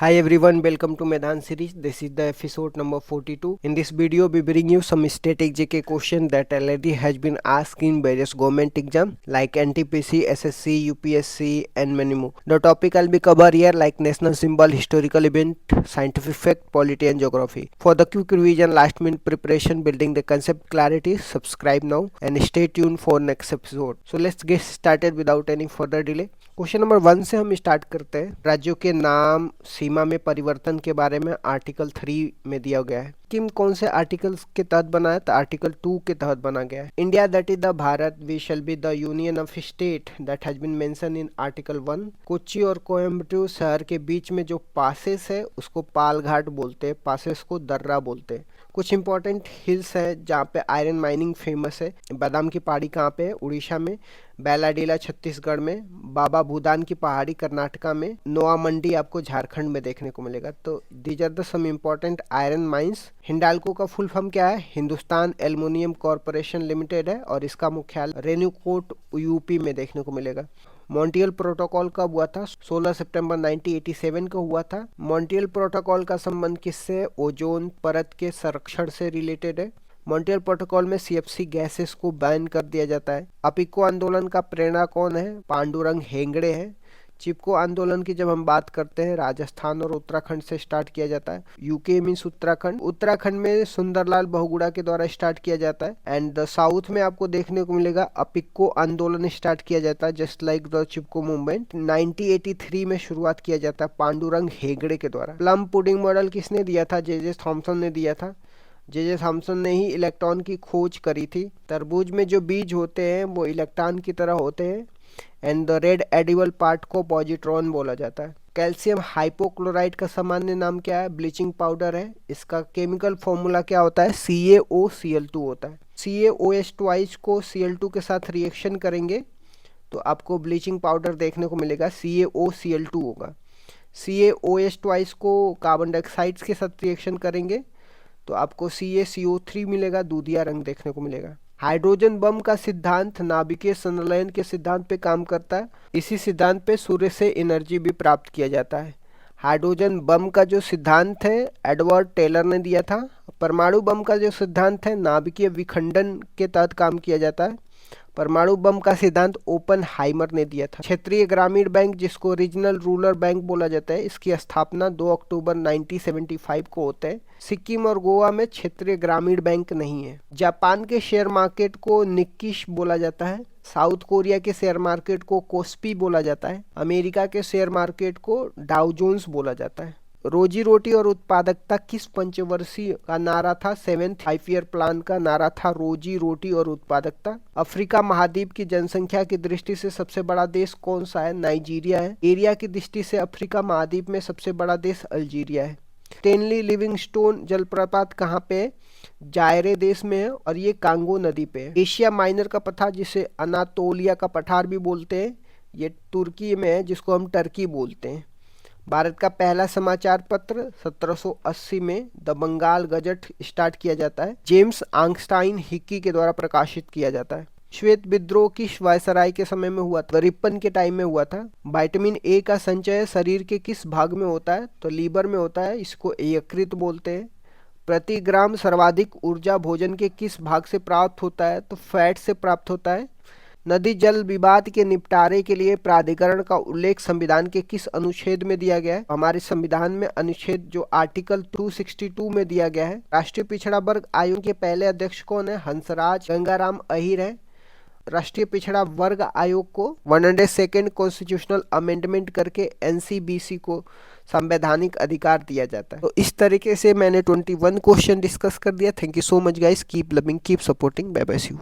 Hi everyone, welcome to Medan series. This is the episode number 42. In this video, we bring you some static GK question that already has been asked in various government exam like NTPC, SSC, UPSC and many more. The topic I'll be cover here like national symbol, historical event, scientific fact, polity and geography. For the quick revision, last minute preparation, building the concept clarity, subscribe now and stay tuned for next episode. So let's get started without any further delay. Question number 1 से हम start करते हैं। राज्यों के नाम सीमा में परिवर्तन के बारे में आर्टिकल 3 में दिया गया है। किम कौन से आर्टिकल्स के तहत बना है? तो आर्टिकल 2 के तहत बना गया है। India that is the Bharat we shall be the union of state that has been mention in article 1। Kochi और कोयम्बटूर शहर के बीच में जो पासेस है उसको पालघाट बोलते हैं, पासेस को दर्रा बोलते हैं। कुछ इंपॉर्टेंट हिल्स है जहाँ पे आयरन माइनिंग फेमस है। बादाम की पहाड़ी कहाँ पे है? उड़ीसा में। बैलाडीला छत्तीसगढ़ में। बाबा भूदान की पहाड़ी कर्नाटका में। नोआ मंडी आपको झारखंड में देखने को मिलेगा। तो these are the some important iron mines. Hindalco का फुल फॉर्म क्या है? हिंदुस्तान एल्युमिनियम कॉरपोरेशन लिमिटेड है और इसका मुख्यालय रेन्यूकोट यूपी में देखने को मिलेगा। मॉन्ट्रियल प्रोटोकॉल कब हुआ था? 16 सितंबर 1987 को हुआ था। मॉन्ट्रियल प्रोटोकॉल का संबंध किससे? ओजोन परत के संरक्षण से रिलेटेड है। मॉन्ट्रियल प्रोटोकॉल में सीएफसी गैसेस को बैन कर दिया जाता है। अपिको आंदोलन का प्रेरणा कौन है? पांडुरंग हेगड़े है। चिपको आंदोलन की जब हम बात करते हैं राजस्थान और उत्तराखंड से स्टार्ट किया जाता है। UK means Uttarakhand. उत्तराखंड में सुंदरलाल बहुगुणा के द्वारा स्टार्ट किया जाता है। एंड द साउथ में आपको देखने को मिलेगा अपिको आंदोलन स्टार्ट किया जाता है just like the Chipko movement. 1983 में शुरुआत किया जाता है पांडुरंग हेगड़े के द्वारा। प्लम पुडिंग मॉडल किसने दिया था? जे थॉमसन ने दिया था। जे थॉमसन ने ही इलेक्ट्रॉन की खोज करी थी। तरबूज में जो बीज होते हैं वो इलेक्ट्रॉन की तरह होते हैं and the red edible part को पॉजिट्रॉन बोला जाता है। कैल्शियम हाइपोक्लोराइड का सामान्य नाम क्या है? ब्लीचिंग पाउडर है। इसका केमिकल फॉर्मूला क्या होता है? CaOCl2 होता है। CaOH को Cl2 के साथ रिएक्शन करेंगे तो आपको ब्लीचिंग पाउडर देखने को मिलेगा, CaOCl2 होगा। CaOH को कार्बन डाइऑक्साइड के साथ रिएक्शन करेंगे तो आपको CaCO3 मिलेगा, दूधिया रंग देखने को मिलेगा। हाइड्रोजन बम का सिद्धांत नाभिकीय संलयन के सिद्धांत पे काम करता है। इसी सिद्धांत पे सूर्य से एनर्जी भी प्राप्त किया जाता है। हाइड्रोजन बम का जो सिद्धांत है एडवर्ड टेलर ने दिया था। परमाणु बम का जो सिद्धांत है नाभिकीय विखंडन के तहत काम किया जाता है। परमाणु बम का सिद्धांत ओपनहाइमर ने दिया था। क्षेत्रीय ग्रामीण बैंक जिसको रीजनल रूरल बैंक बोला जाता है, इसकी स्थापना 2 अक्टूबर 1975 को होता है। सिक्किम और गोवा में क्षेत्रीय ग्रामीण बैंक नहीं है। जापान के शेयर मार्केट को निक्की बोला जाता है। साउथ कोरिया के शेयर मार्केट को कोस्पी बोला जाता है। अमेरिका के शेयर मार्केट को डाउ जोन्स बोला जाता है। रोजी रोटी और उत्पादकता किस पंचवर्षीय का नारा था? 7th 5 ईयर प्लान का नारा था रोजी रोटी और उत्पादकता। अफ्रीका महाद्वीप की जनसंख्या की दृष्टि से सबसे बड़ा देश कौन सा है? नाइजीरिया है। एरिया की दृष्टि से अफ्रीका महाद्वीप में सबसे बड़ा देश अल्जीरिया है। स्टेनली लिविंगस्टोन जलप्रपात कहाँ पे है? जायरे देश में है और ये कांगो नदी पे है। एशिया माइनर का पठार जिसे अनातोलिया का पठार भी बोलते हैं, ये तुर्की में है जिसको हम टर्की बोलते हैं। भारत का पहला समाचार पत्र 1780 में द बंगाल गजट स्टार्ट किया जाता है। जेम्स आंगस्टाइन हिक्की के द्वारा प्रकाशित किया जाता है। श्वेत विद्रोह किस वायसराय के समय में हुआ था? रिपन के टाइम में हुआ था। विटामिन ए का संचय शरीर के किस भाग में होता है? तो लीवर में होता है, इसको यकृत बोलते हैं। प्रति ग्राम सर्वाधिक ऊर्जा भोजन के किस भाग से प्राप्त होता है? तो फैट से प्राप्त होता है। नदी जल विवाद के निपटारे के लिए प्राधिकरण का उल्लेख संविधान के किस अनुच्छेद में दिया गया है? हमारे संविधान में अनुच्छेद जो आर्टिकल 262 में दिया गया है। राष्ट्रीय पिछड़ा वर्ग आयोग के पहले अध्यक्ष कौन है? हंसराज गंगाराम अहिर है। राष्ट्रीय पिछड़ा वर्ग आयोग को 102nd कॉन्स्टिट्यूशनल अमेंडमेंट करके NCBC को संवैधानिक अधिकार दिया जाता है। तो इस तरीके से मैंने 21 क्वेश्चन डिस्कस कर दिया। Thank you so much guys, keep loving, keep supporting, bye bye, see you.